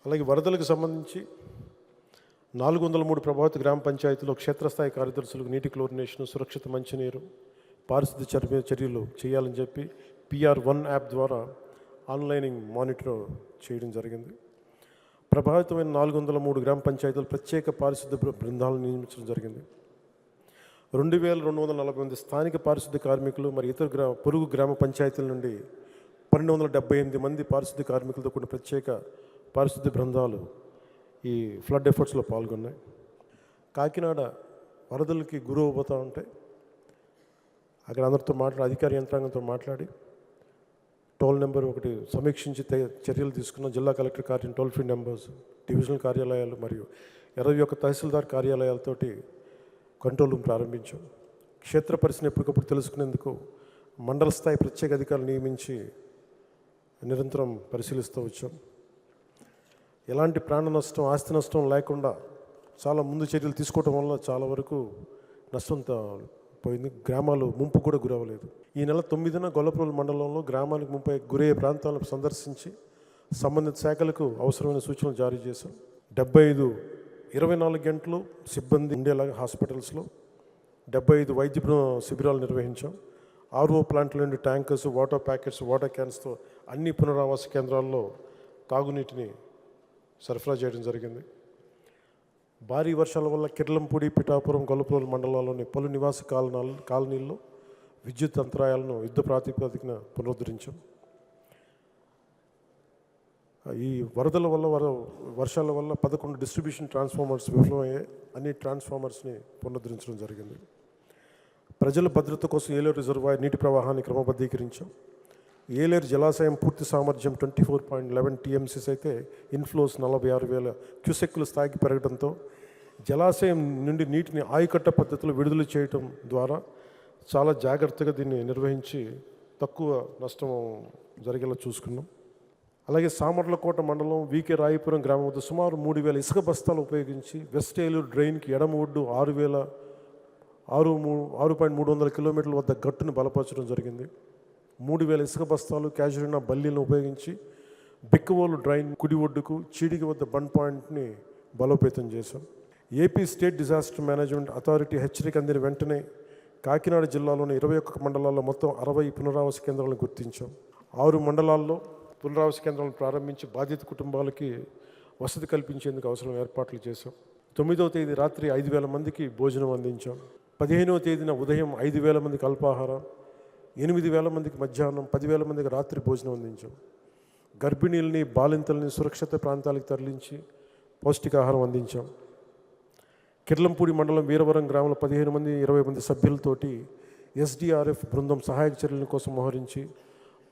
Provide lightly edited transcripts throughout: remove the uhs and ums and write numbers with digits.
అలాగే వరదలకు సంబంధించి 403 ప్రభావిత గ్రామ పంచాయతీలో క్షేత్రస్థాయి కార్యదర్శులకు నీటి క్లోరినేషన్, సురక్షిత మంచినీరు, పారిశుద్ధ్య చర్యలు చేయాలని చెప్పి PR1 యాప్ ద్వారా ఆన్లైనింగ్ మానిటర్ చేయడం జరిగింది. ప్రభావితమైన 403 గ్రామ పంచాయతీలు ప్రత్యేక పారిశుద్ధ్య బృందాలను నియమించడం జరిగింది. 2240 స్థానిక పారిశుద్ధ్య కార్మికులు మరియు ఇతర పొరుగు గ్రామ పంచాయతీల నుండి 1278 మంది పారిశుద్ధ్య కార్మికులతో కూడిన ప్రత్యేక పారిశుద్ధ్య బృందాలు ఈ ఫ్లడ్ ఎఫర్ట్స్లో పాల్గొన్నాయి. కాకినాడ వరదలకి గురవుపోతూ ఉంటే అక్కడ అందరితో అధికార యంత్రాంగంతో మాట్లాడి టోల్ నెంబర్ ఒకటి సమీక్షించి చర్యలు తీసుకున్న జిల్లా కలెక్టర్ కార్యం, టోల్ ఫ్రీ నెంబర్స్, డివిజనల్ కార్యాలయాలు మరియు 21 తహసీల్దార్ కార్యాలయాలతోటి కంట్రోల్ రూమ్ ప్రారంభించాం. క్షేత్ర పరిస్థితిని ఎప్పటికప్పుడు తెలుసుకునేందుకు మండల స్థాయి ప్రత్యేక అధికారులు నియమించి నిరంతరం పరిశీలిస్తూ వచ్చాం. ఎలాంటి ప్రాణ నష్టం, ఆస్తి నష్టం లేకుండా చాలా ముందు చర్యలు తీసుకోవడం వల్ల చాలా వరకు నష్టం పోయింది. గ్రామాలు ముంపు కూడా గురవలేదు. ఈ నెల 9న గొల్లప్రోలు మండలంలో గ్రామానికి ముంపై గురయ్యే ప్రాంతాలను సందర్శించి సంబంధిత శాఖలకు అవసరమైన సూచనలు జారీ చేశాం. 75 24 గంటలు సిబ్బంది ఉండేలాగా హాస్పిటల్స్లో 75 వైద్య శిబిరాలు నిర్వహించాం. RO ప్లాంట్ల నుండి ట్యాంకర్స్, వాటర్ ప్యాకెట్స్, వాటర్ క్యాన్స్తో అన్ని పునరావాస కేంద్రాల్లో తాగునీటిని సరఫరా చేయడం జరిగింది. భారీ వర్షాల వల్ల కిర్లంపూడి, పిఠాపురం, గొల్లప్రోలు మండలాల్లోని పలు నివాస కాలనీల్లో విద్యుత్ అంతరాయాలను యుద్ధ ప్రాతిపదికన పునరుద్ధరించాం. ఈ వరదల వల్ల వర్షాల వల్ల 11 డిస్ట్రిబ్యూషన్ ట్రాన్స్ఫార్మర్స్ విఫలమయ్యాయి. అన్ని ట్రాన్స్ఫార్మర్స్ని పునరుద్ధరించడం జరిగింది. ప్రజల భద్రత కోసం ఏలేరు రిజర్వాయర్ నీటి ప్రవాహాన్ని క్రమబద్ధీకరించాం. ఏలేరు జలాశయం పూర్తి సామర్థ్యం 24.11 TMCs అయితే ఇన్ఫ్లోస్ 46,000 క్యూసెక్కుల స్థాయికి పెరగడంతో జలాశయం నుండి నీటిని ఆయుకట్ట పద్ధతిలో విడుదల చేయడం ద్వారా చాలా జాగ్రత్తగా దీన్ని నిర్వహించి తక్కువ నష్టం జరిగేలా చూసుకున్నాం. అలాగే సామర్లకోట మండలం VK రాయపురం గ్రామం వద్ద సుమారు 3,000 ఇసుక బస్తాలు ఉపయోగించి వెస్ట్ ఏలూరు డ్రైన్కి ఎడమ ఒడ్డు 6.300 కిలోమీటర్ల వద్ద గట్టును బలపరచడం జరిగింది. 3,000 ఇసుక బస్తాలు, క్యాజురినా బల్లీలను ఉపయోగించి బిక్కవోలు డ్రైన్ కుడి ఒడ్డుకు చీడికి వద్ద బండ్ పాయింట్ని బలోపేతం చేశాం. AP state disaster management authority హెచ్చరిక అందిన వెంటనే కాకినాడ జిల్లాలోని 21 మండలాల్లో మొత్తం 60 పునరావాస కేంద్రాలను గుర్తించాం. 6 మండలాల్లో పునరావాస కేంద్రాలను ప్రారంభించి బాధిత కుటుంబాలకి వసతి కల్పించేందుకు అవసరమైన ఏర్పాట్లు చేశాం. 9వ తేదీ రాత్రి 5,000 మందికి భోజనం అందించాం. 15వ తేదీన ఉదయం 5,000 మందికి అల్పాహారం, 8,000 మందికి మధ్యాహ్నం, 10,000 మందికి రాత్రి భోజనం అందించాం. గర్భిణీలని, బాలింతల్ని సురక్షిత ప్రాంతాలకు తరలించి పౌష్టికాహారం అందించాం. కిర్లంపూడి మండలం వీరవరం గ్రామంలో 15 మంది 20 మంది సభ్యులతోటి SDRF బృందం సహాయక చర్యల కోసం మోహరించి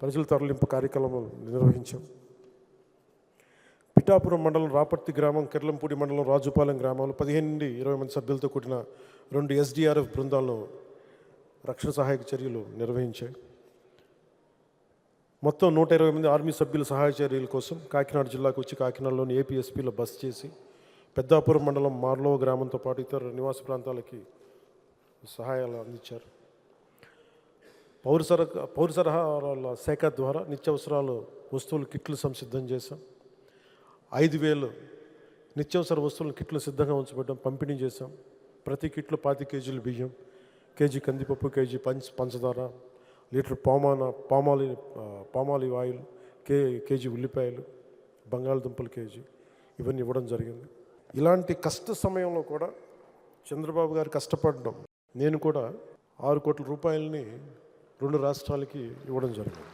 ప్రజల తరలింపు కార్యక్రమం నిర్వహించాం. పిఠాపురం మండలం రాపర్తి గ్రామం, కిర్లంపూడి మండలం రాజుపాలెం గ్రామంలో 15 నుండి 20 మంది సభ్యులతో కూడిన 2 SDRF బృందాలను రక్షణ సహాయక చర్యలు నిర్వహించాయి. మొత్తం 120 మంది ఆర్మీ సభ్యుల సహాయ చర్యల కోసం కాకినాడ జిల్లాకు వచ్చి కాకినాడలోని APSPలో బస్ చేసి పెద్దాపురం మండలం మార్లో గ్రామంతో పాటు ఇతర నివాస ప్రాంతాలకి సహాయాలు అందించారు. పౌర సరఫరాల శాఖ ద్వారా నిత్యావసరాలు వస్తువులు కిట్లు సంసిద్ధం చేశాం. 5,000 నిత్యావసర వస్తువుల కిట్లు సిద్ధంగా ఉంచబడ్డం, పంపిణీ చేశాం. ప్రతి కిట్లో 25 కేజీలు బియ్యం, కేజీ కందిపప్పు, కేజీ పంచదార, లీటర్ పామాలివ్ ఆయిల్, కేజీ ఉల్లిపాయలు, బంగాళదుంపలు కేజీ, ఇవన్నీ ఇవ్వడం జరిగింది. ఇలాంటి కష్ట సమయంలో కూడా చంద్రబాబు గారు కష్టపడడం, నేను కూడా 6 కోట్ల రూపాయలని 2 రాష్ట్రాలకి ఇవ్వడం జరిగింది.